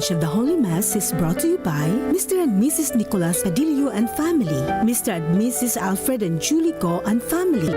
package of the Holy Mass is brought to you by Mr. and Mrs. Nicolas Padillo and family, Mr. and Mrs. Alfred and Julie Go and family.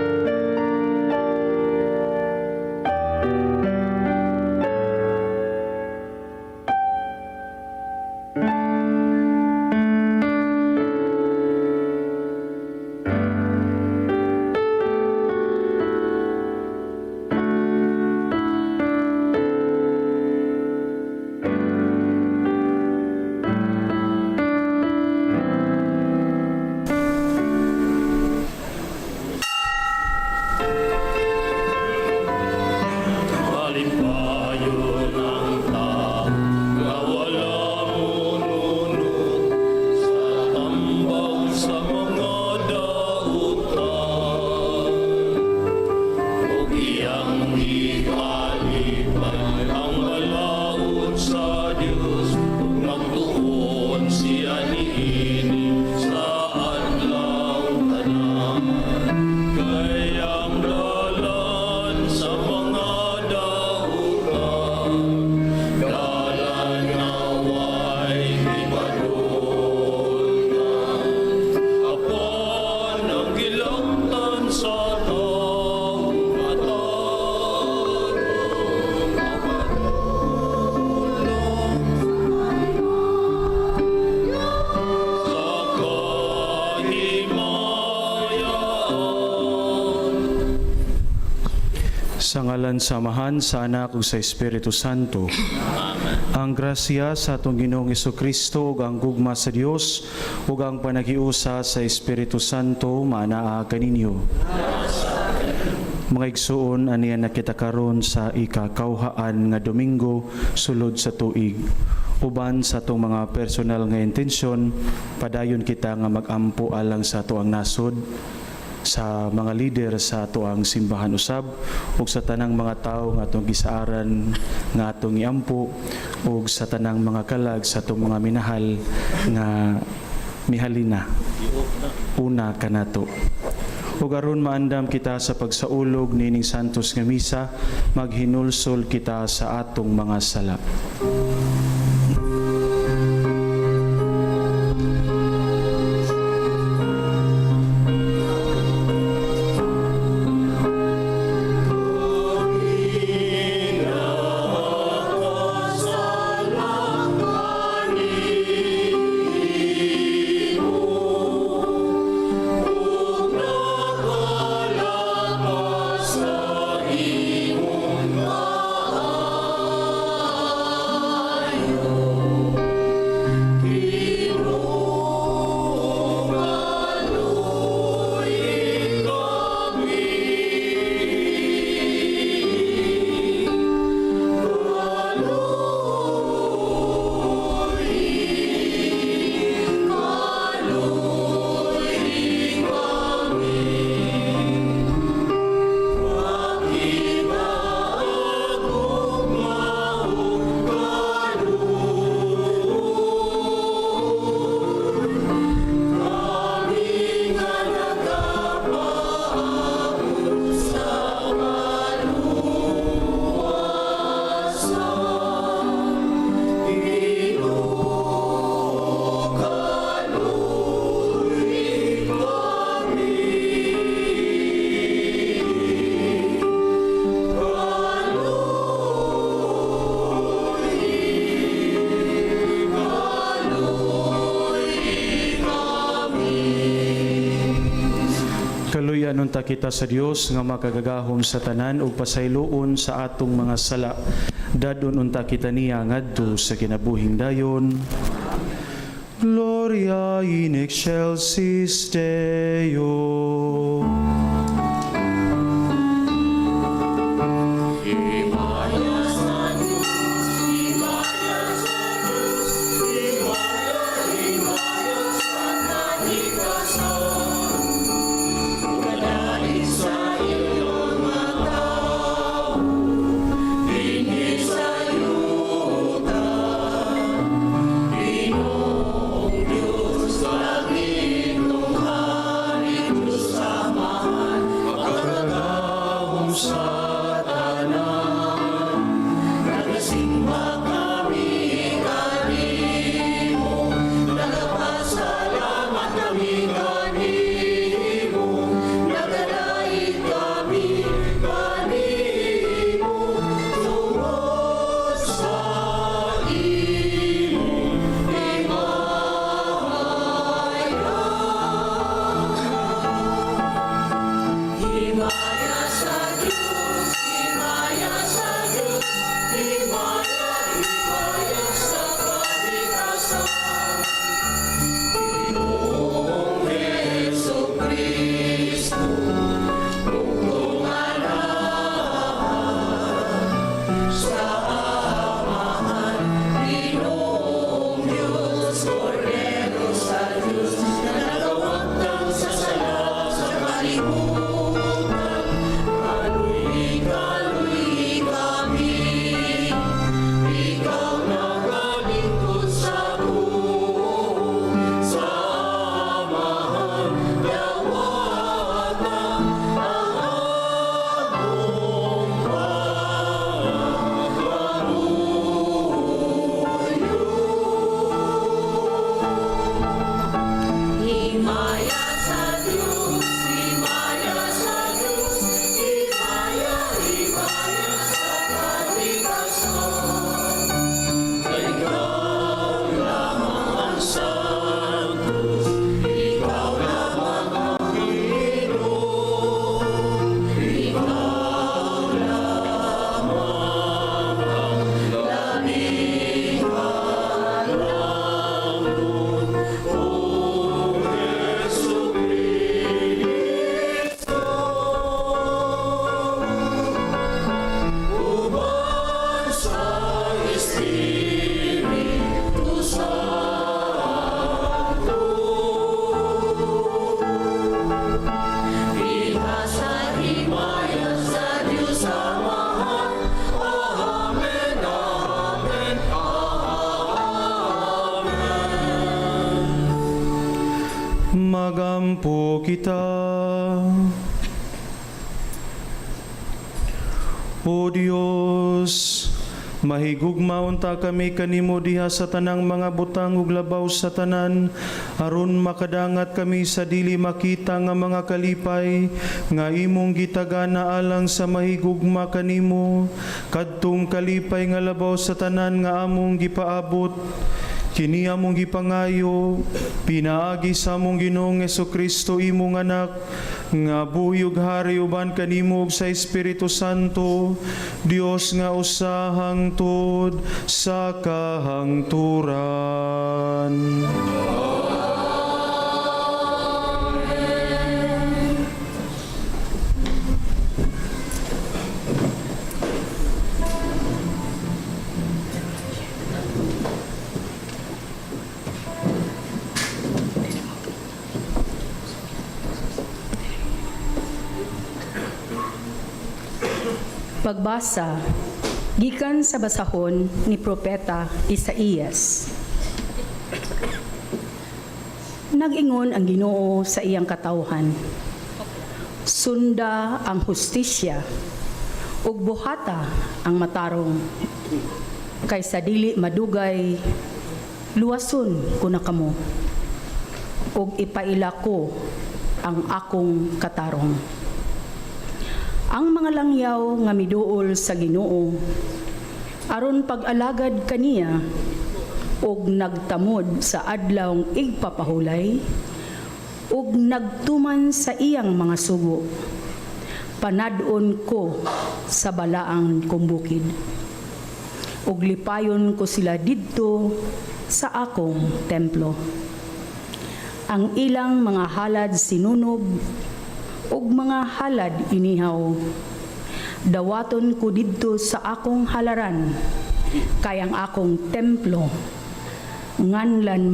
Sa ngalan samahan sa Anak ug sa Espiritu Santo. Amen. Ang grasya sa atong Ginoong Jesucristo ug ang gugma sa Dios ug ang panagiusa sa Espiritu Santo manaa kaninyo. Mga igsuon, aniya na kita karon sa ikakauhaan nga Domingo sulod sa tuig. Uban sa atong mga personal nga intensyon, padayon kita nga mag-ampo alang sa atoang nasod, sa mga lider sa atoang simbahan usab ug sa tanang mga tawo nga atong gisaaran nga atong iampo ug sa tanang mga kalag sa atong mga minahal nga mihalina una kanato. Ug aron maandam kita sa pagsaulog nining santos nga misa, maghinulsol kita sa atong mga sala. Kaluyan unta kita sa Dios nga makagagahom sa tanan ug pasayloon sa atong mga sala. Dadon unta kita niya ngadto sa kinabuhing dayon. Gloria in excelsis Deo. Nagasimba kami Magampo kita. O Dios, mahigugma unta kami kanimo diha sa tanang mga butang ug labaw sa tanan, aron makadangat kami sa dili makita nga mga kalipay nga imong gitagana alang sa mahigugma kanimo, kadtong kalipay nga labaw sa tanan nga among gipaabot. Kini among gipangayo, pinaagi sa among Ginoong Jesucristo imong anak, nga buyog hari uban kanimo ug sa Espiritu Santo, Dios nga usa hangtod sa kahangturan. Pagbasa gikan sa basahon ni Propeta Isaías. Nag-ingon ang Ginoo sa iyang katawhan, sunda ang hustisya, ug buhata ang matarong, kaysa dili madugay, luwason ko na kamo, ug ipaila ko ang akong katarong. Ang mga langyaw nga miduol sa Ginoo, aron pag-alagad kaniya, ug nagtamod sa adlawng igpapahulay, ug nagtuman sa iyang mga sugo, panadon ko sa balaang kumbukid, ug lipayon ko sila didto sa akong templo. Ang ilang mga halad sinunog, ug mga halad inihaw, dawaton ko didto sa akong halaran, kayang akong templo, nganlan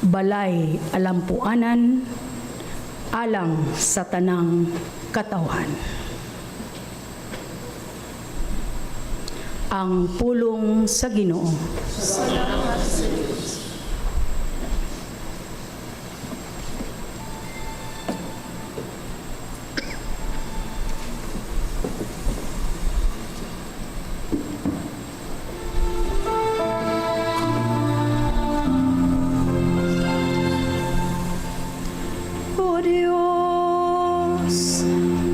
magbalay alampuanan, alang sa tanang katawhan. Ang pulong sa Ginoo. Salamat sa Diyos.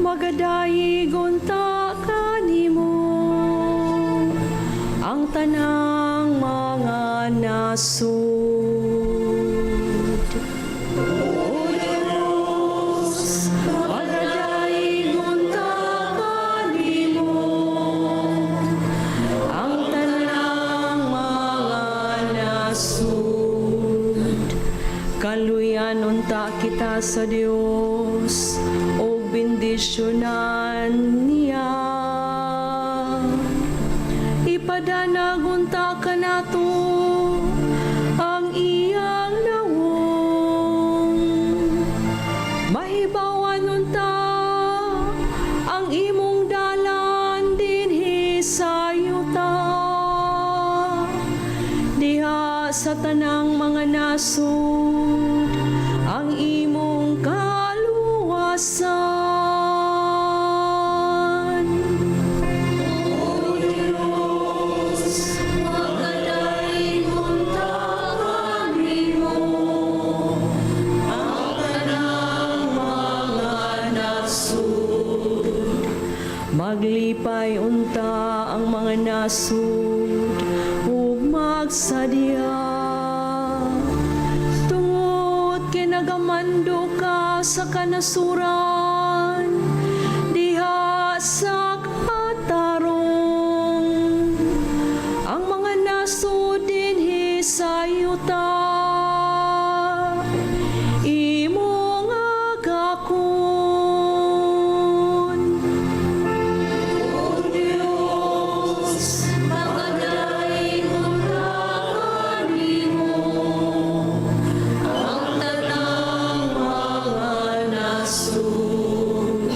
Magadaig unta kanimo ang tanang mga nasud. O Diyos, magadaig ka sa Dios o bendisyonan niya. Ipadanag unta ka nato ang iyang nawong. Mahibawan unta ang imong dalan dinhi sa yuta. Diha sa tanang mga nasud ang imong kaluwasan. O Diyos, magadaig unta kanimo ang tanang mga nasud. Maglipay unta ang mga nasud ug magsadya. Tungod kinagamando ka sa kanasuran diha sa katarong. Ang mga nasud dinhi sa yuta imong agakon. O Diyos, magadaig unta kanimo ang tanang mga nasud.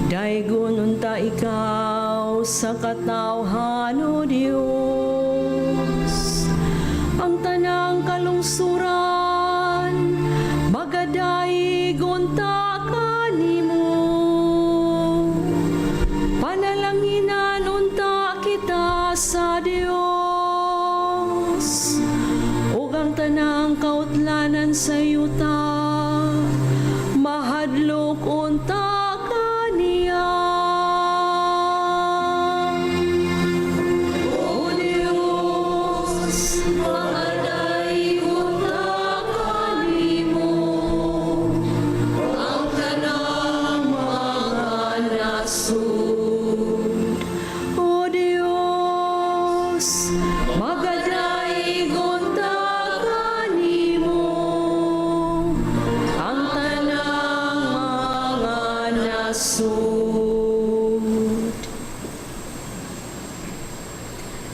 Daygon unta ikaw sa katawhan, O Diyos. Ang tanang kalungsuran magadaig unta kanimo. Panalanginan unta kita sa Dios ug ang tanang kautlanan sa yuta mahadlok unta kaniya. O Dios, magadaig unta kanimo ang tanang mga nasud. O Dios, magadaig unta kanimo ang tanang mga nasud.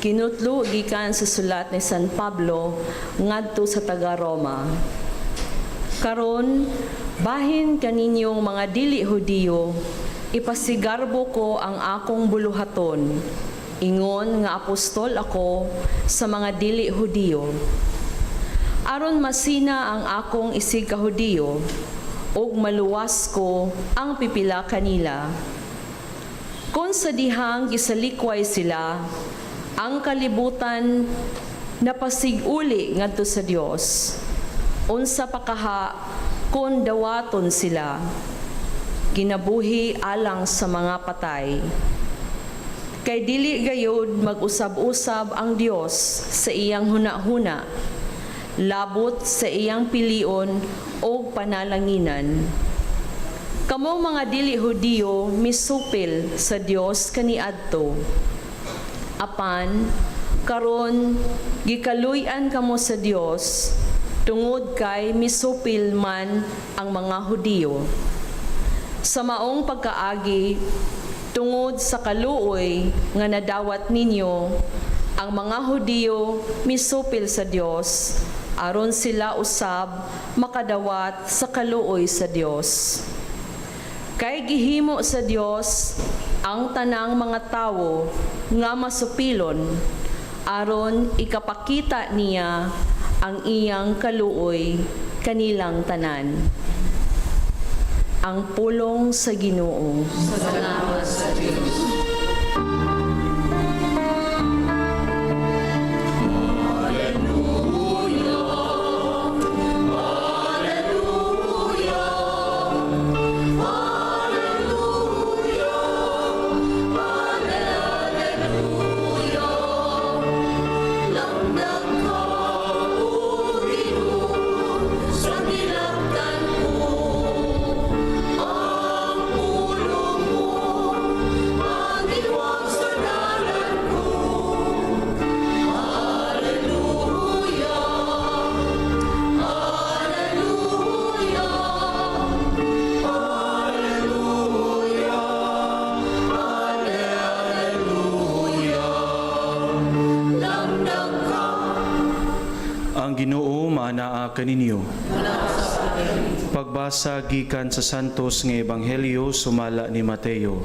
Kinutlo gikan sa sulat ni San Pablo ngadto sa taga Roma. Karon, bahin kaninyong mga dili Hudiyo, ipasigarbo ko ang akong buluhaton. Ingon nga apostol ako sa mga dili Hudiyo. Aron masina ang akong isig ka Hudiyo, ug maluwas ko ang pipila kanila. Kung sa dihang gisalikway sila, ang kalibutan napasiguli ngadto sa Dios. Unsa pa kaha kun dawaton sila, kinabuhi alang sa mga patay. Kay dili gayud mag-usab-usab ang Dios sa iyang hunahuna, labot sa iyang pilion o panalanginan. Kamong mga dili Hudiyo misupil sa Dios kaniadto. Apan karon gikaluy-an kamo sa Dios tungod kay misupil man ang mga Hudiyo. Sa maong pagkaagi tungod sa kaluoy nga nadawat ninyo, ang mga Hudiyo misupil sa Dios aron sila usab makadawat sa kaluoy sa Dios. Kay gihimo sa Dios ang tanang mga tawo nga masupilon aron ikapakita niya ang iyang kaluoy kanilang tanan. Ang pulong sa Ginoo. Salamat sa Diyos. Sa nilagdan ko ang pulong mo. Ang Ginoo maanaa kaninyo. Pagbasa gikan sa Santos nga Ebanghelyo sumala ni Mateo.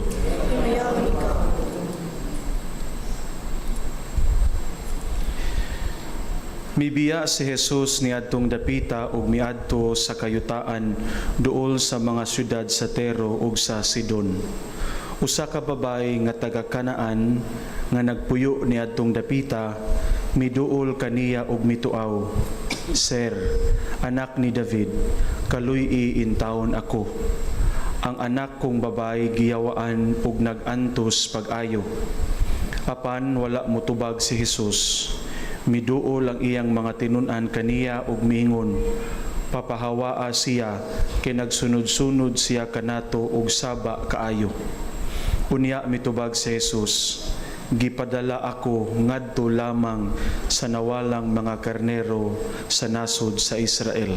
Mibiya si Jesus niadtong dapita ug miadto sa kayutaan duol sa mga syudad sa Tiro ug sa Sidon. Usa ka babae nga taga Kanaan nga nagpuyo niadtong dapita miduol kaniya ug mituaw, "Sir, anak ni David, kaluy-i in taon ako. Ang anak kong babae giyawaan ug nag-antos pag-ayo." Apan wala motubag si Jesus. Miduol ang iyang mga tinun-an kaniya ug miingon, "Papahawaa siya kay nagsunod-sunod siya kanato og saba kaayo." Unya mitubag si Jesus, "Gipadala ako ngadto lamang sa nawalang mga karnero sa nasod sa Israel."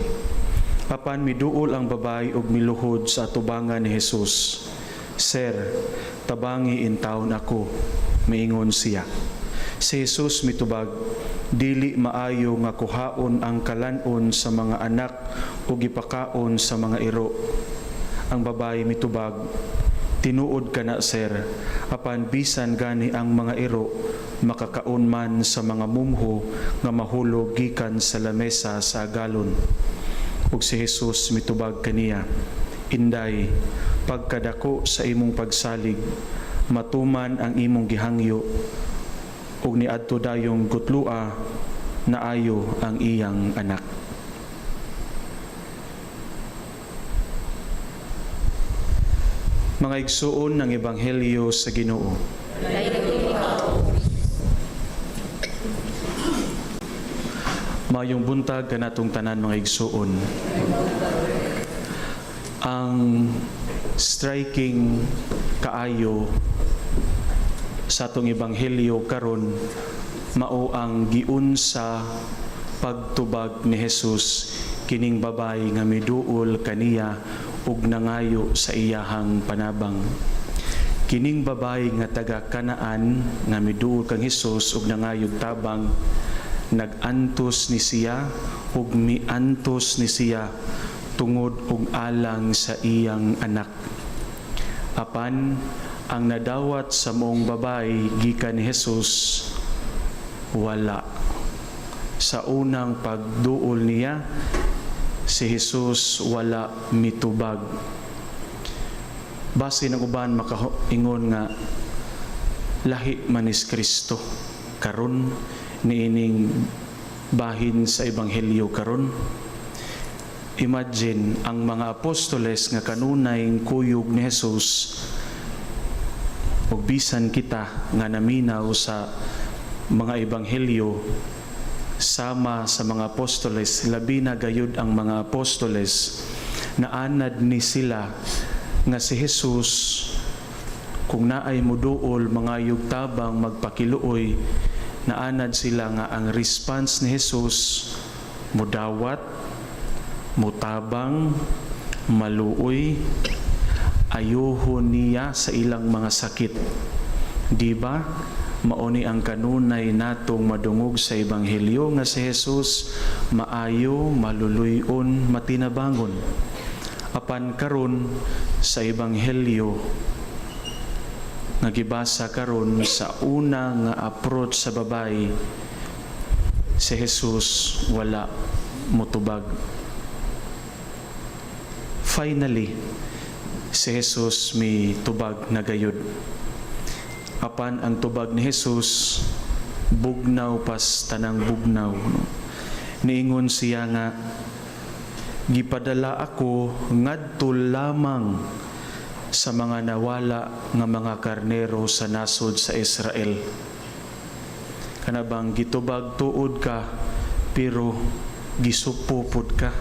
Apan miduol ang babae ug miluhod sa atubangan ni Jesus, "Sir, tabangi in taon ako," miingon siya. Si Jesus mitubag, "Dili maayo nga kuhaon ang kalanon sa mga anak o gipakaon sa mga iro." Ang babae mitubag, "Tinuod ka na, sir, apan bisan gani ang mga iro makakaon man sa mga mumho nga mahulog gikan sa lamesa sa galon." Ug si Jesus mitubag kaniya, "Inday, pagkadako sa imong pagsalig, matuman ang imong gihangyo, ug niadto dayong gutlua naayo ang iyang anak." Mga igsuon ng Ebanghelyo sa Ginoo. Mayong buntag kanatong tanan mga igsuon. Ang striking kaayo sa atong Ebanghelyo karon mao ang giunsa pagtubag ni Jesus kining babae nga miduol kaniya ug nangayo sa iyahang panabang. Kining babae nga taga Kanaan nga miduol kang Jesus ug nangayog tabang, nag-antos ni siya ug miantos ni siya tungod og alang sa iyang anak. Apan ang nadawat sa moong babae gikan ni Jesus wala. Sa unang pagduol niya, si Jesus wala mitubag. Base ng uban makaingon nga lahi man is Kristo karon niining bahin sa Ebanghelyo karon. Imagine ang mga apostoles nga kanunay kuyog ni Jesus ug bisan kita nga naminaw sa mga Ebanghelyo sama sa mga apostoles, labi na gayud ang mga apostoles, naanad ni sila nga si Jesus kung naay muduol mga yugtabang magpakiluoy, naanad sila nga ang response ni Jesus mudawat, mutabang, maluoy, ayuhon niya sa ilang mga sakit. Di ba? Mauni ang kanunay natong madungog sa Ebanghelyo nga si Jesus maayo, maluluyon, matinabangon. Apan karon sa Ebanghelyo nga gibasa karon sa una nga approach sa babae, si Jesus wala motubag. Finally, si Jesus may tubag na gayud. Apan ang tubag ni Jesus bugnaw pas tanang bugnaw. Niingon siya nga, "Gipadala ako ngadto lamang sa mga nawala nga mga karnero sa nasod sa Israel." Kanabang gitubag tuod ka pero gisupupod ka.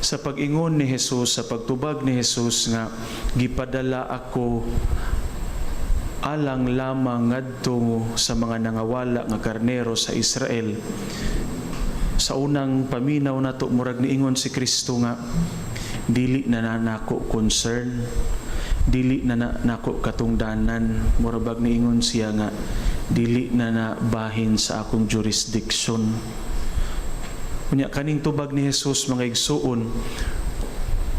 Sa pag-ingon ni Jesus, sa pagtubag ni Jesus nga gipadala ako alang lamang ngadto sa mga nangawala nga karnero sa Israel. Sa unang paminaw nato murag niingon si Kristo nga dili na nako concern, dili na nako katungdanan, murag niingon siya nga dili na nabahin sa akong jurisdiction. Unya kaning tubag ni Jesus mga igsuon,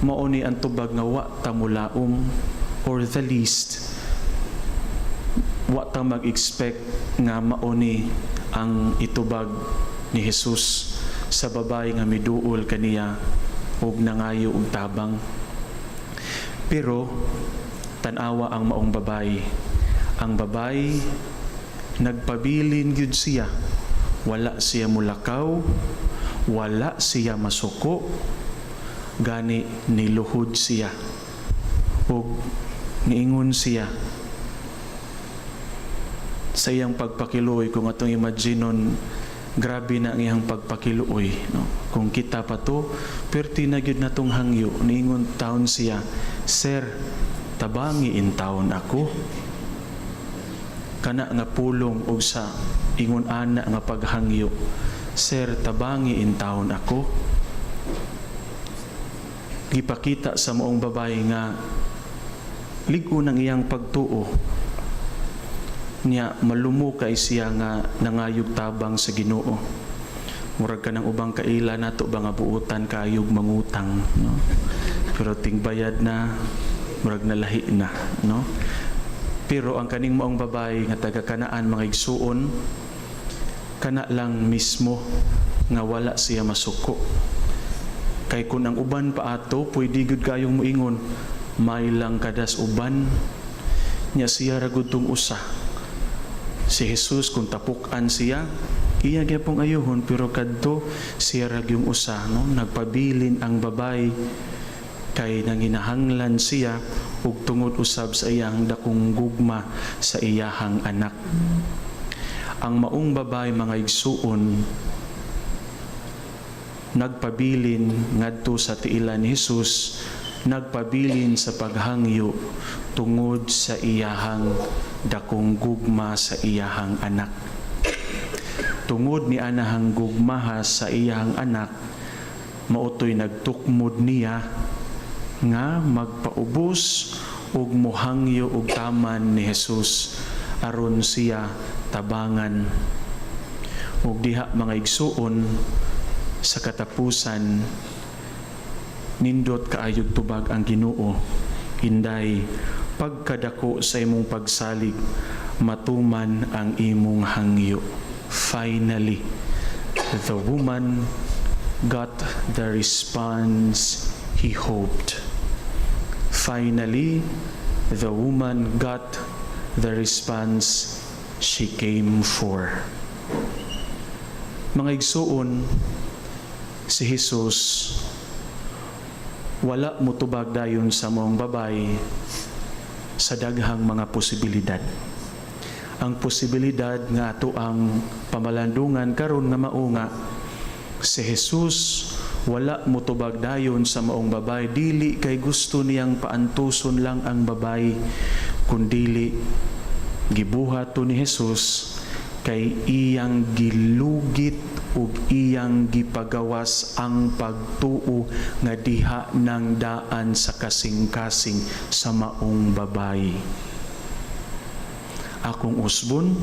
mao ni ang tubag nga wa ta mulaom, or the least wa ta mag-expect nga mao ni ang itubag ni Jesus sa babae nga miduol kaniya ug nangayo og tabang. Pero tan-awa ang maong babae. Ang babae nagpabilin gyud siya. Wala siya mulakaw, wala siya masuko, gani niluhod siya. Ug niingon siya sa iyang pagpakiluoy. Kung atong imaginon, grabe na ang iyang pagpakiluoy, no? Kung kita pa to, perti na gyud natong hangyo. Niingon taon siya, "Sir, tabangi in taon ako." Kana nga pulong og sa ingon ana nga paghangyo, "Sir, tabangi in taon ako." Gipakita sa moong babae nga ligo ng iyang pagtuo niya, malumo kay siya nga nangayog tabang sa Ginoo. Murag ka ng ubang kaila nato ba nga buutan kayog mangutang, no? Pero tingbayad na, murag nalahi na, no? Pero ang kaning maong babae nga taga-Kanaan mga igsuon, kana lang mismo nga wala siya masuko. Kay kung ang uban pa ato, pwede gud kayong moingon, may lang kadas uban, nya siya ragud tong usa. Si Jesus kung tapukan siya, iya gyapong ayuhon, pero kadto siya rag yung usa, no? Nagpabilin ang babae kay nanginahanglan siya ug tungod usab sa iyang dakong gugma sa iyahang anak. Ang maong babae mga igsuon nagpabilin ngadto sa tiilan ni Jesus, nagpabilin sa paghangyo tungod sa iyahang dakong gugma sa iyahang anak. Tungod ni anahang gugmaha sa iyahang anak, mautoy nagtukmod niya nga magpaubos ug mohangyo og taman ni Jesus aron siya tabangan. Ug diha mga igsuon, sa katapusan nindot kaayog tubag ang Ginoo, inday pagkadako sa imong pagsalig matuman ang imong hangyo. Finally, the woman got the response he hoped. Finally, the woman got the response she came for. Mga igsuon, si Jesus wala mutubag dayon sa mong babae sa daghang mga posibilidad. Ang posibilidad nga ato ang pamalandungan karon nga mao nga si Jesus wala mutubag dayon sa maong babae dili kay gusto niyang paantuson lang ang babae, kundili gibuhat to ni Jesus kay iyang gilugit ug iyang gipagawas ang pagtuo nga diha ng daan sa kasing-kasing sa maong babae. Akong usbon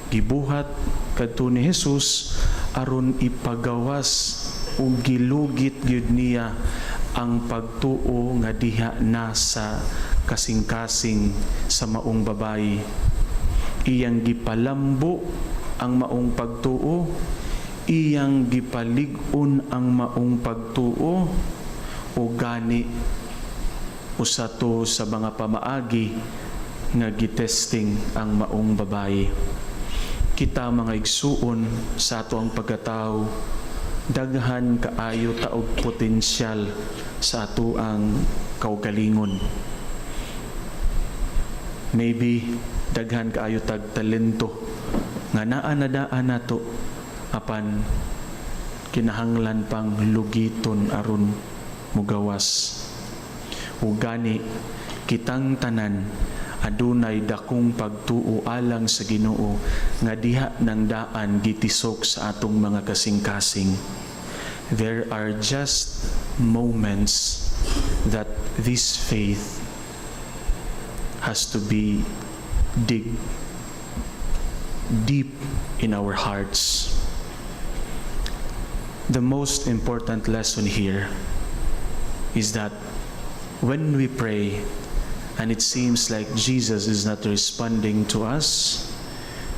gibuhat kadto ni Jesus aron ipagawas ug gilugit gyud niya ang pagtuo nga diha na sa kasing-kasing sa maong babae. Iyang gipalambo ang maong pagtuo, iyang gipalig-on ang maong pagtuo, o gani usa to sa mga pamaagi nga gitesting ang maong babae. Kita mga igsuon sa ato ang pagkatao, daghan kaayo taog potensyal sa ato ang kaugalingon. Maybe daghan kaayo tag talento nga naa na daan nato, apan kinahanglan pang lugiton aron mugawas. Ug gani kitang tanan adunay dakong pagtuo alang sa Ginoo nga diha ng daan gitisok sa atong mga kasing-kasing. There are just moments that this faith has to be dig deep in our hearts. The most important lesson here is that when we pray and it seems like Jesus is not responding to us,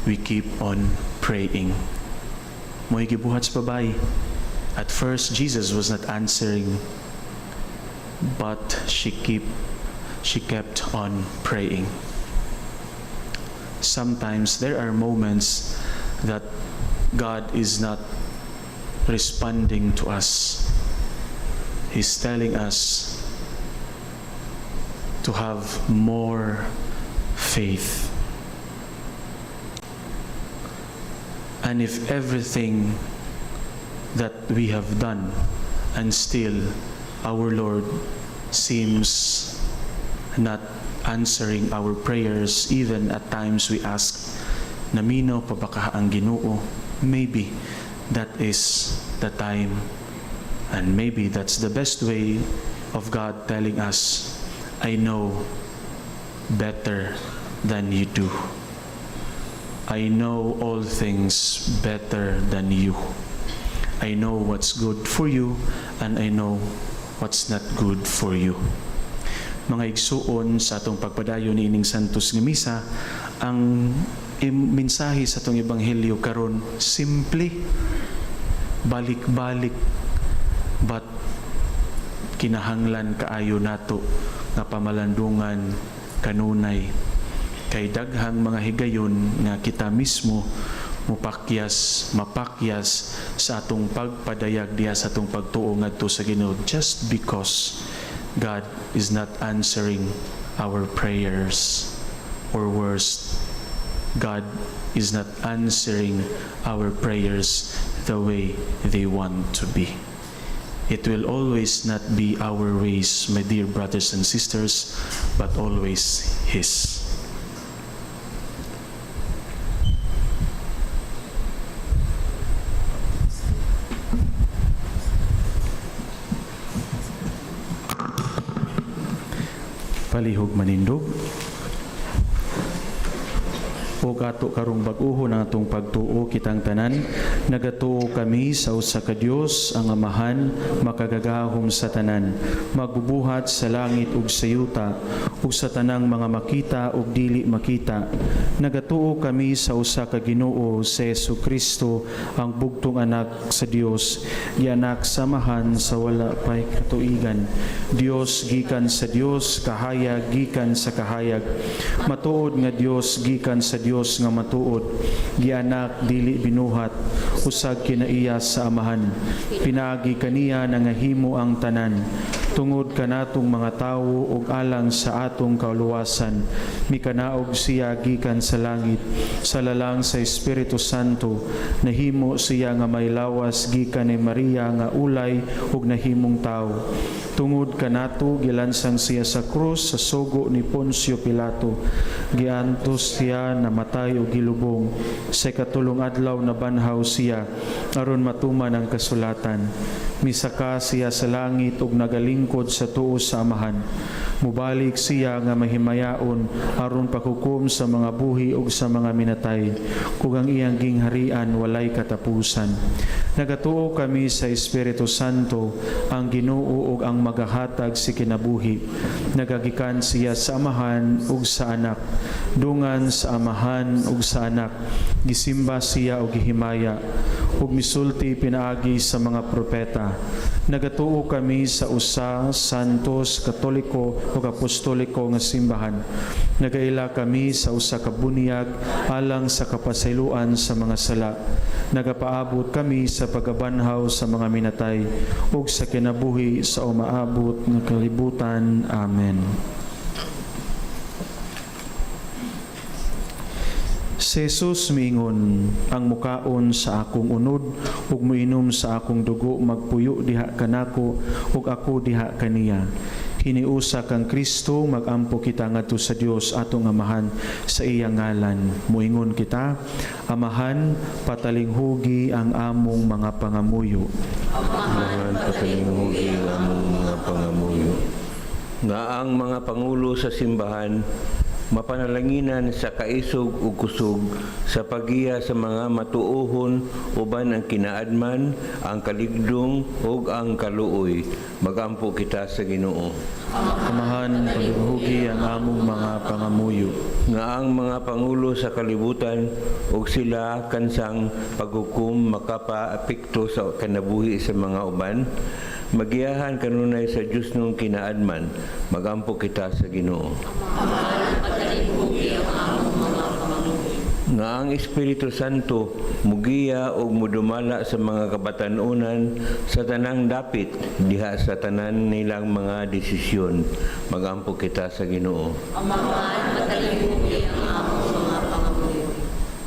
we keep on praying. Mo'y gibuhat sa babay. At first, Jesus was not answering, but she kept on praying. Sometimes there are moments that God is not responding to us. He's telling us to have more faith. And if everything that we have done and still our Lord seems not answering our prayers, even at times we ask, namino pa ba ka ang Ginoo? Maybe that is the time, and maybe that's the best way of God telling us, I know better than you do. I know all things better than you. I know what's good for you, and I know what's not good for you. Mga igsuon sa atong pagpadayon ni ining Santos nga Misa, ang mensahe sa atong ebanghelyo karon simple, balik-balik, but kinahanglan kaayo nato nga pamalandungan kanunay. Kay daghang mga higayon nga kita mismo mapakyas sa atong pagpadayag diha sa atong pagtuo ngadto sa Ginoo, just because God is not answering our prayers, or worse, God is not answering our prayers the way they want to be. It will always not be our ways, my dear brothers and sisters, but always His. Palihog manindog. O kato karong bag-uho ng atong pagtuo kitang tanan, nagatuo kami sa usa ka Dios ang Amahan, makagagahom sa tanan, magbubuhat sa langit ug sa yuta, ug sa tanang mga makita ug dili makita. Nagatuo kami sa usa ka Ginoo, sa Jesucristo, ang bugtong anak sa Dios, gianak samahan sa wala pay katuigan. Dios gikan sa Dios, kahayag gikan sa kahayag. Matuod nga Dios gikan sa Dios nga matuod, gianak dili binuhat, usag kinaiya sa Amahan. Pinaagi kaniya na nga himo ang tanan, tungod kanatong mga tawo ug alang sa atong kauluwasan. Mikanaog siya gikan sa langit, sa lalang sa Espiritu Santo, nahimo siya nga may lawas gikan ni Maria nga ulay ug nahimong tawo. Tungod kanato gilansang siya sa krus sa sugo ni Poncio Pilato, giantos siya na matay o gilubong. Sa katulong adlaw na banhaw siya aron matuman ang kasulatan. Misaka siya sa langit ug nagalingkod sa tuo sa Amahan. Mubalik siya nga mahimayaon aron pakukom sa mga buhi ug sa mga minatay, kung ang iyang gingharian walay katapusan. Nagatuo kami sa Espiritu Santo, ang Ginoo ug ang magahatag si kinabuhi. Nagagikan siya sa Amahan ug sa Anak, dungan sa Amahan ug sa Anak. Gisimba siya ug gihimaya, ug misulti pinaagi sa mga propeta. Nagatuo kami sa usa, santos, katoliko ug apostoliko nga simbahan. Nagaila kami sa usa ka bunyag alang sa kapasayloan sa mga sala. Nagapaabot kami sa pagabanhaw sa mga minatay ug sa kinabuhi sa umaabot nga kalibutan. Amen. Si Jesus miingon, ang mukaon sa akong unod ug moinom sa akong dugo magpuyo diha kanako ug ako diha kaniya. Hiniusa kang Kristo, magampo kita ngadto sa Dios atong Amahan sa iyang ngalan. Muingon kita, Amahan, patalinghugi ang among mga pangamuyo. Amahan, patalinghugi ang among mga pangamuyo. Nga ang mga pangulo sa simbahan mapanalanginan sa kaisog ug kusog, sa pagiya sa mga matuohon uban ang kinaadman, ang kaligdong ug ang kaluoy. Magampo kita sa Ginoo. Amahan paghugi ang among mga pangamuyo. Nga ang mga pangulo sa kalibutan ug sila kansang paghukom makapaapekto sa kanabuhi sa mga uban, magiyahan kanunay sa Dios nung kinaadman. Magampo kita sa Ginoo. Nga ang Espiritu Santo mugiya o mudumala sa mga kabatanunan sa tanang dapit diha sa tanan nilang mga desisyon. Magampo kita sa Ginoo.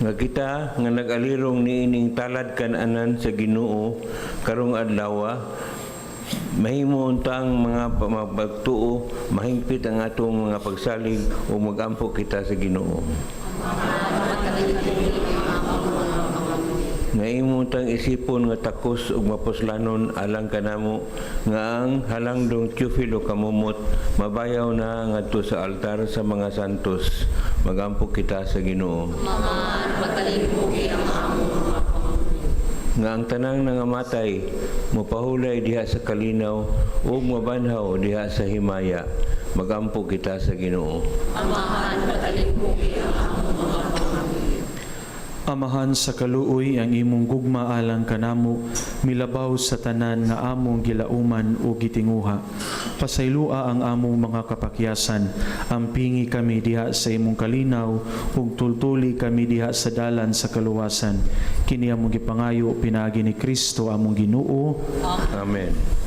Nga kita nga nag-alirong niining talad kananan sa Ginoo karong adlaw, mahimo unta ang mga pagtuo, mahingpit ang atong mga pagsalig o magampo kita sa Ginoo. Nga imutang isipon nga takos ug mapuslanon alang kanamo nga ang halangdong Teofilo kamumot mabayaw na ngadto sa altar sa mga santos. Magampo kita sa Ginoo. Nga ang tanang nangamatay mopahulay diha sa kalinaw ug mabanhaw diha sa himaya. Magampo kita sa Ginoo. Amahan sa kaluoy ang imong gugma alang kanamo, milabaw sa tanan nga among gilauman o gitinguha. Pasaylua ang among mga kapakyasan, ampingi kami diha sa imong kalinaw, ug tultuli kami diha sa dalan sa kaluwasan. Kini among gipangayo pinaagi ni Kristo among Ginoo. Amen.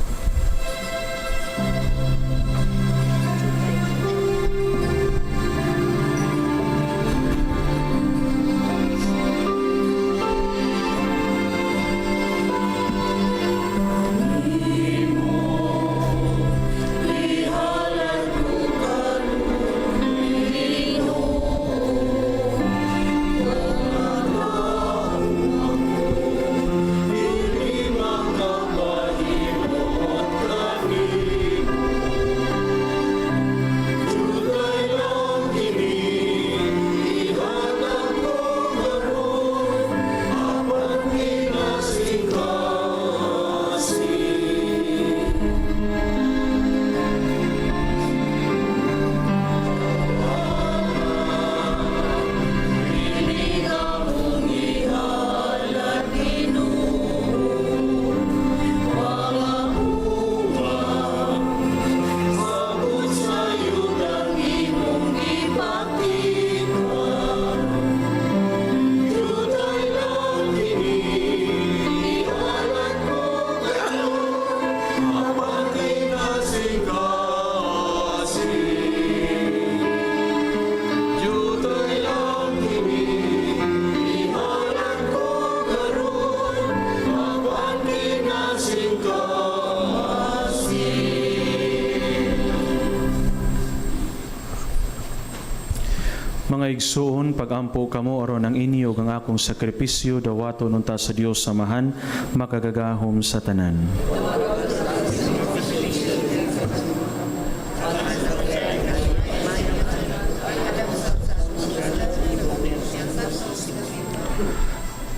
Mga igsuon, pag-ampo kamo aron ang inyo ang akong sakripisyo dawaton unta sa Dios samahan makagagahom sa tanan.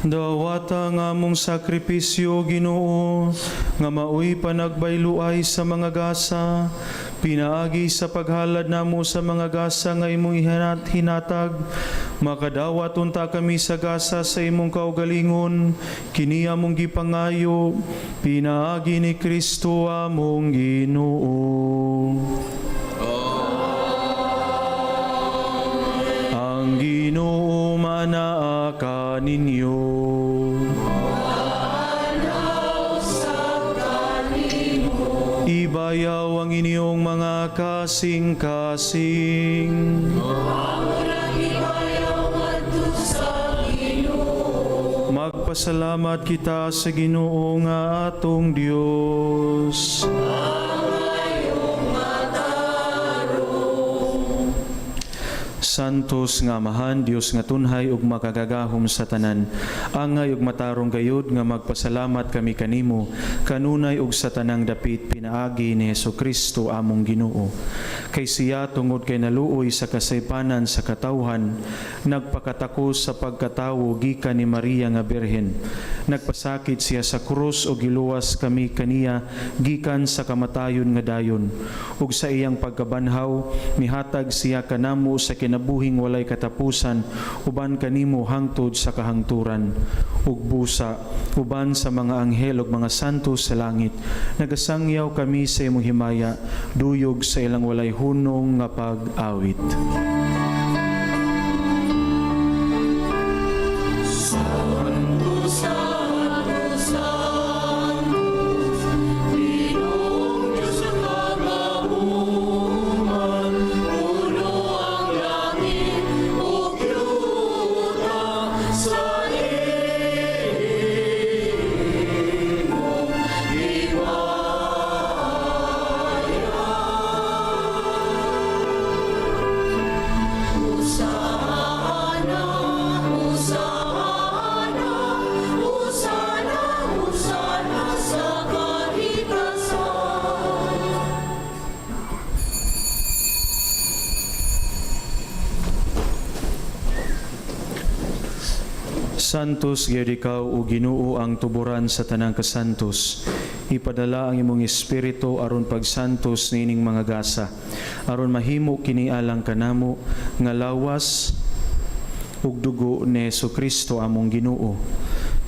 Dawata nga mong sakripisyo, Ginoo, nga maoy panagbayluay sa mga gasa, pinaagi sa paghalad namo sa mga gasa nga imong hinatag, makadawat unta kami sa gasa sa imong kaugalingon, kini among gipangayo, pinaagi ni Kristo among Ginoo. Ang Ginoo manaa kaninyo. Ibayaw ang inyong mga kasing-kasing. Magpasalamat kita sa Ginoo nga atong Dios. Santos nga Amahan, Dios nga tunhay ug makagagahom sa tanan. Angay ug matarong gayud nga magpasalamat kami kanimo kanunay ug sa tanang dapit pinaagi ni Hesukristo among Ginoo. Kay siya tungod kay naluoy sa kasaypanan sa katawhan, nagpakatakos sa pagkatawo gikan ni Maria nga Birhen. Nagpasakit siya sa krus o giluwas kami kaniya gikan sa kamatayon nga dayon. Ug sa iyang pagkabanhaw, mihatag siya kanamo sa kinabuhing walay katapusan, uban kanimo hangtod sa kahangturan. Ug busa, uban sa mga anghel ug mga santo sa langit, nagasangyaw kami sa imong himaya, duyog sa ilang walay hunong nga pag-awit. Santos gyud ikaw o Ginoo ang tuburan sa tanang kasantos. Ipadala ang imong espiritu aron pagsantos nining mga gasa, aron mahimo kini alang kanamo nga lawas ug dugo ni Jesucristo among Ginoo.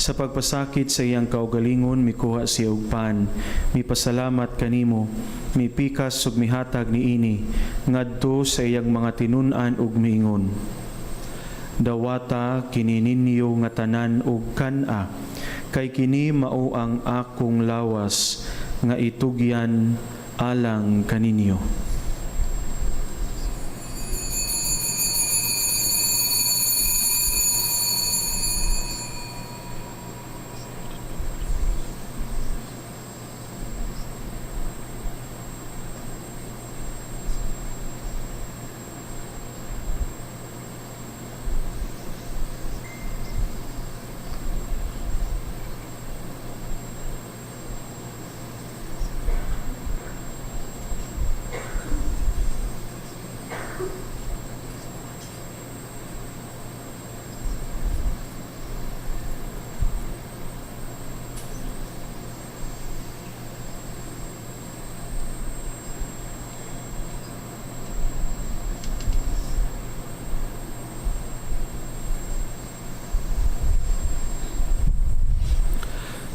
Sa pagpasakit sa iyang kaugalingon, mikuha siya og pan, mipasalamat kanimo, mipikas ug mihatag niini ngadto sa iyang mga tinun-an ug miingon. Dawata kini ninyo nga tanan ug kan-a, kay kini mao ang akong lawas nga itugyan alang kaninyo.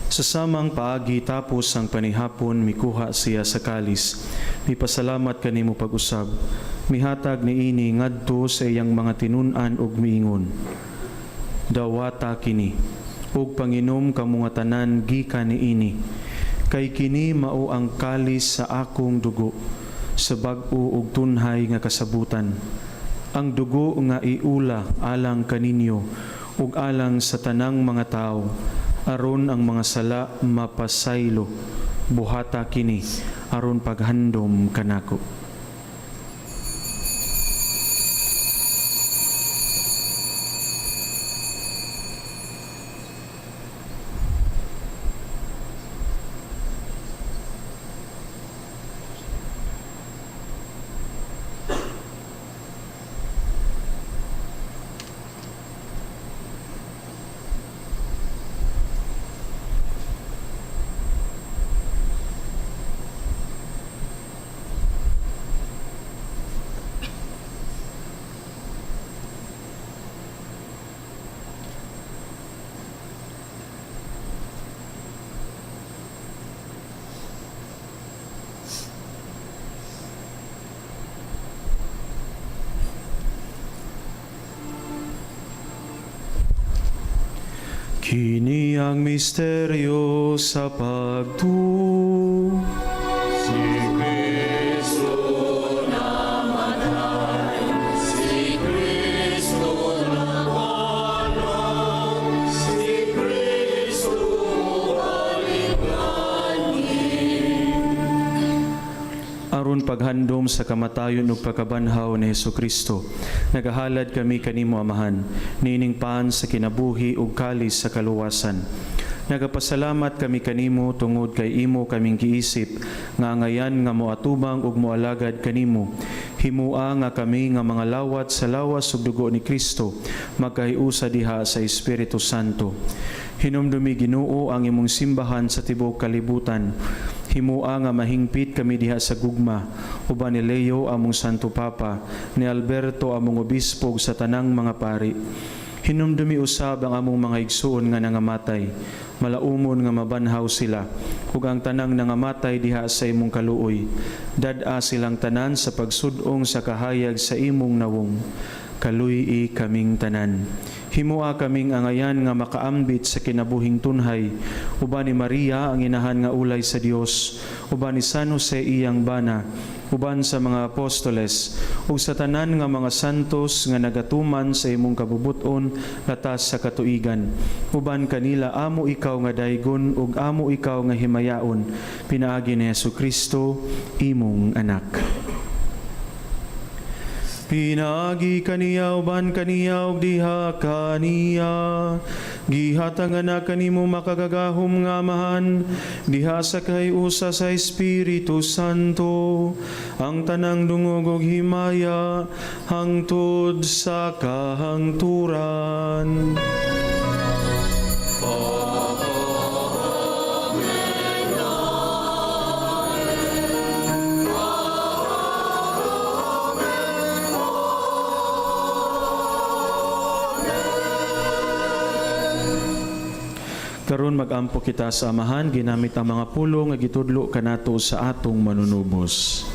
Sa samang paagi tapos ang panihapon, mikuha siya sa kalis. Mipasalamat kanimo pag-usab. Mihatag niini ngadto sa iyang mga tinun-an ug miingon. Dawata kini, ug panginom kamo nga tanan gikan niini. Kay kini mao ang kalis sa akong dugo, sa bag-o ug tunhay nga kasabutan. Ang dugo nga iula alang kaninyo ug alang sa tanang mga tao, aron ang mga sala mapasaylo. Buhata kini aron paghandom kanako. Kini ang misteryo sa pagtuo. Si Kristo namatay, si Kristo nawalang, si Kristo aliglanin. Aron paghandom sa kamatayon ug pagkabanhaw ni Jesucristo, nagahalad kami kanimo Amahan, nining paan sa kinabuhi ug kalis sa kaluwasan. Nagapasalamat kami kanimo tungod kay imo kaming giisip nga angayan nga moatubang ug moalagad kanimo Himua nga kami nga mga lawat sa lawas ug dugo ni Kristo magkahiusa diha sa Espiritu Santo. Hinumdumi Ginoo ang imong simbahan sa tibuok kalibutan. Himua nga mahingpit kami diha sa gugma, uban ni Leo among Santo Papa, ni Alberto among obispo ug sa tanang mga pari. Hinumdumi usab ang among mga igsoon nga nangamatay, malaumon nga mabanhaw sila, ug ang tanang nangamatay diha sa imong kaluoy. Dad-a silang tanan sa pagsud-ong sa kahayag sa imong nawong. Kaluy-i kaming tanan. Himua kaming angayan nga makaambit sa kinabuhing tunhay, uban ni Maria ang inahan nga ulay sa Dios, uban ni San Jose iyang bana, uban sa mga apostoles, ug sa tanan nga mga santos nga nagatuman sa imong kabubuton latas sa katuigan. Uban kanila amo ikaw nga daygon ug amo ikaw nga himayaon, pinaagi ni Jesucristo imong anak. Pinagi kaniya uban kaniya ug diha kaniya, gihatag na kanimo makagagahom nga amahan, diha sa kahiusa sa Espiritu Santo, ang tanang dungog ug himaya hangtod sa kahangturan. Karon mag-ampo kita sa amahan ginamit ang mga pulong nga gitudlo kanato sa atong manunubos.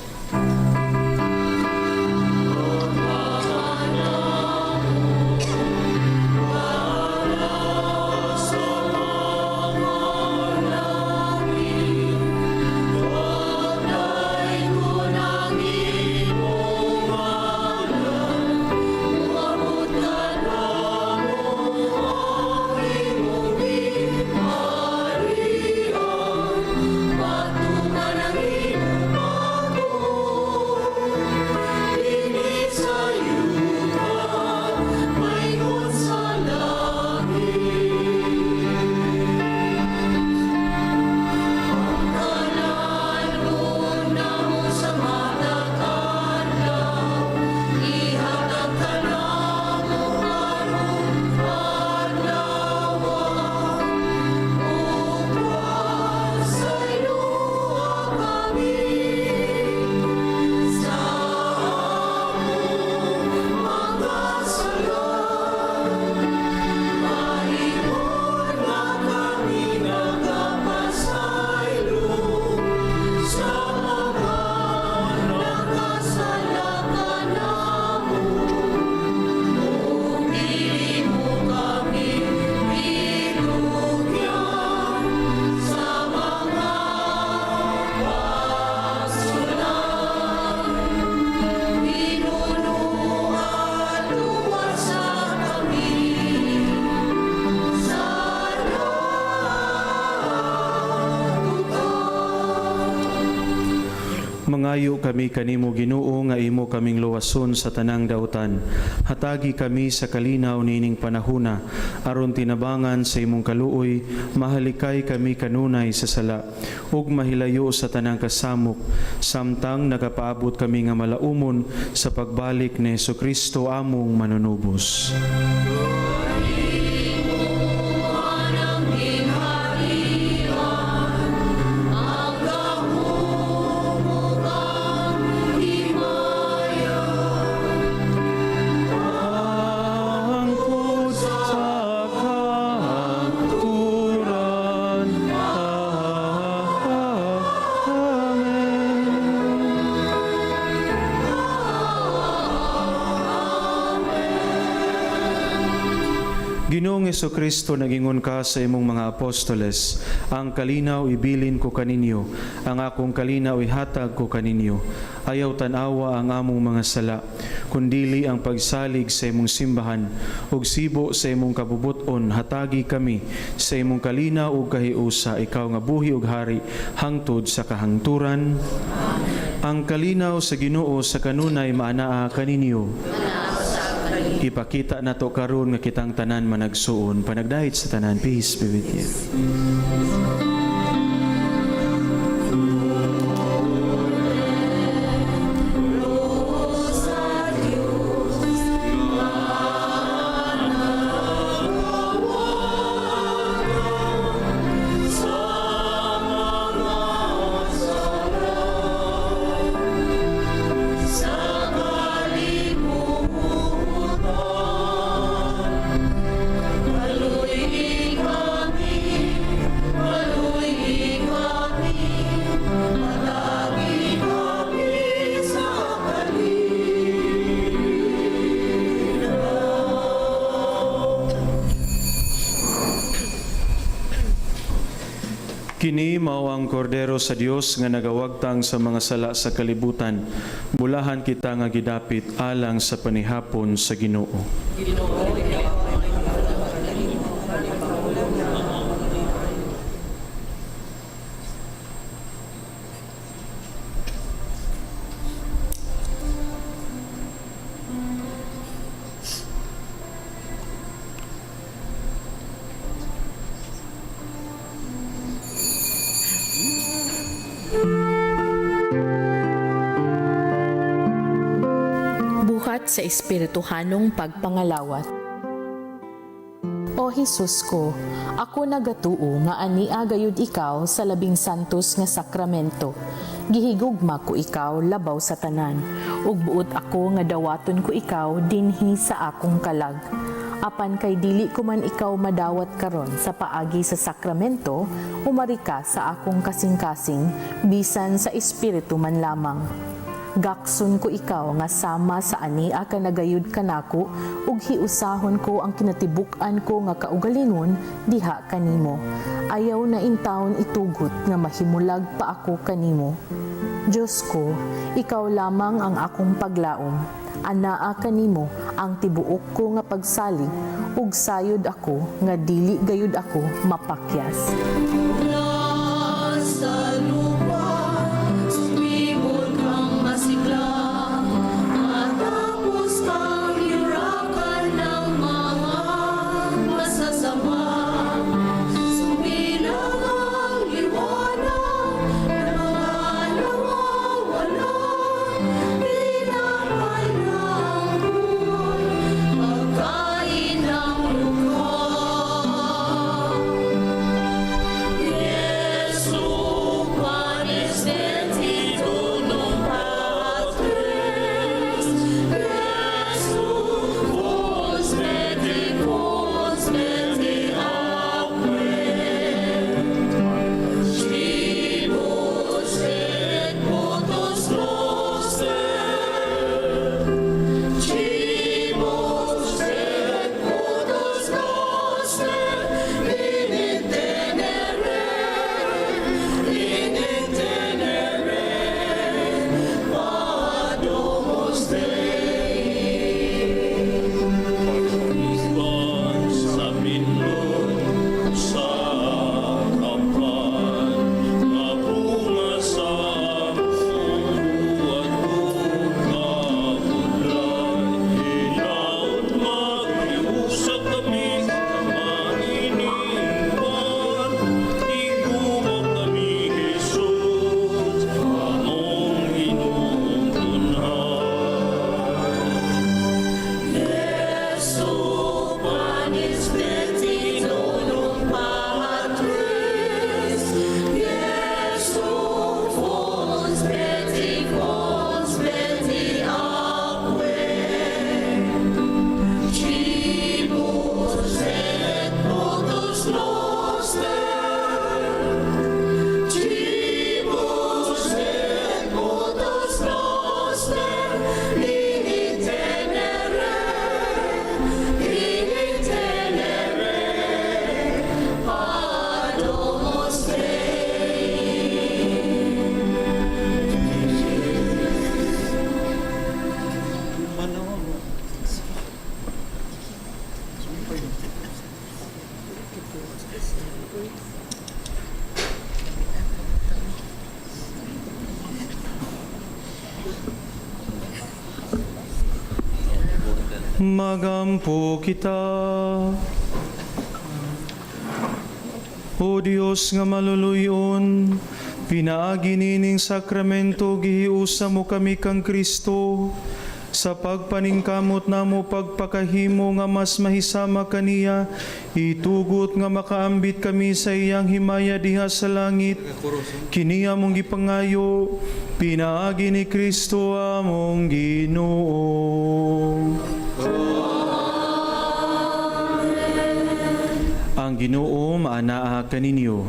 Mangayo kami kanimo Ginoo nga imo kaming luwason sa tanang dautan. Hatagi kami sa kalinaw nining panahona aron tinabangan sa imong kaluoy, mahalikay kami kanunay sa sala ug mahilayo sa tanang kasamok, samtang nagapaabot kami nga malaumon sa pagbalik ni Jesucristo among manunubos. Ginoong Jesucristo, nagingon ka sa imong mga apostoles, ang kalinaw ibilin ko kaninyo, ang akong kalinaw ihatag ko kaninyo. Ayaw tanawa ang among mga sala, kundili ang pagsalig sa imong simbahan, ug sibo sa imong kabubuton, hatagi kami sa imong kalinaw ug kahiusa, ikaw nga buhi ug hari, hangtod sa kahangturan. Ang kalinaw sa Ginoo sa kanunay maanaa kaninyo. Ipakita nato karon nga kitang tanan managsuon, panagdahit sa tanan. Peace be with you. Lord Kini mao ang kordero sa Dios nga nagawagtang sa mga sala sa kalibutan. Bulahan kita nga gidapit alang sa panihapon sa Ginoo. Buhat sa espirituhanong pagpangalawat. O Hesus ko, ako nagatuo nga ania gayud ikaw sa labing santos nga sakramento. Gihigugma ko ikaw labaw sa tanan, ug buot ako nga dawaton ko ikaw dinhi sa akong kalag. Apan kay dili ko man ikaw madawat karon sa paagi sa sakramento, umari ka sa akong kasing-kasing, bisan sa espiritu man lamang. Gakson ko ikaw nga sama sa ania ka nagayud kanako ug hiusahon ko ang kinatibuk-an ko nga kaugalingon diha kanimo. Ayaw na intawon itugot nga mahimulag pa ako kanimo. Diyos ko, ikaw lamang ang akong paglaom. Anaa kanimo ang tibuok ko nga pagsalig ug sayod ako nga dili gayud ako mapakyas. Sa lupa, sumibol kang masigla, matapos kang hirakan ng mga masasama. Sumilang ang liwanag ng mga nawawala, pinapay ng buhay, pagkain ng lupa. Magampo kita. O Dios nga maluluyon, pinaagi nining sakramento gihiusa mo kami kang Kristo, sa pagpaningkamot namo pagpakahimo nga mas mahisama kaniya, itugot nga makaambit kami sa iyang himaya diha sa langit. Kiniya mong gipangayo, pinaagi ni Kristo among Ginoo. Ang Ginoo maanaa kaninyo.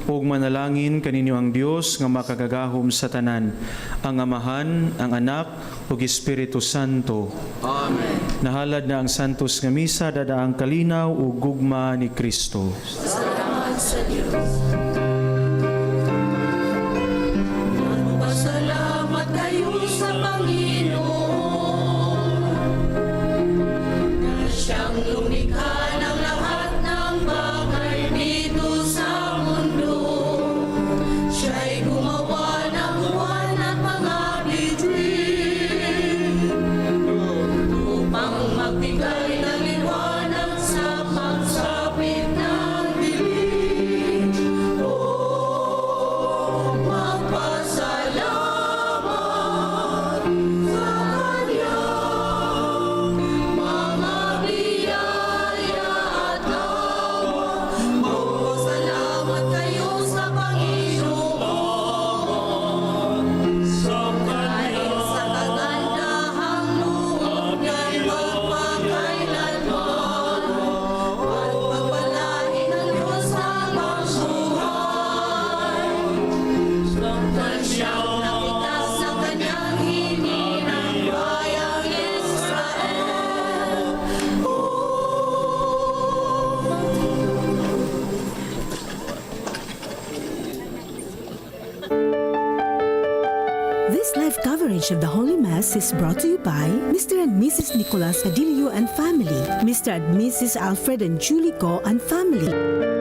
Ug manalangin kaninyo ang Dios nga makagagahom sa tanan, ang Amahan, ang Anak, ug Espiritu Santo. Amen. Nahalad na ang santos nga misa, dadaang kalinaw ug gugma ni Kristo. Salamat sa Diyos. Magpasalamat kayo sa Panginoon na siyang lumikha ng lahat ng bagay dito sa mundo. Siya'y gumawa ng buwan at mga bituin upang magbigay ng liwanag sa pagsapit ng dilim. Oh, magpasalamat sa Kanyang mga biyaya at awa. Magpasalamat kayo sa Panginoon dahil sa kagandahang loob niya'y magpakailanman at pagpalain ng Diyos ang magbuhay. Nang siyang nakitas sa kanyang hininang bayang Israel. This live coverage of the Holy Mass is brought to you by Mr. and Mrs. Nicolas Padillo and family, Mr. and Mrs. Alfred and Julie Go and family.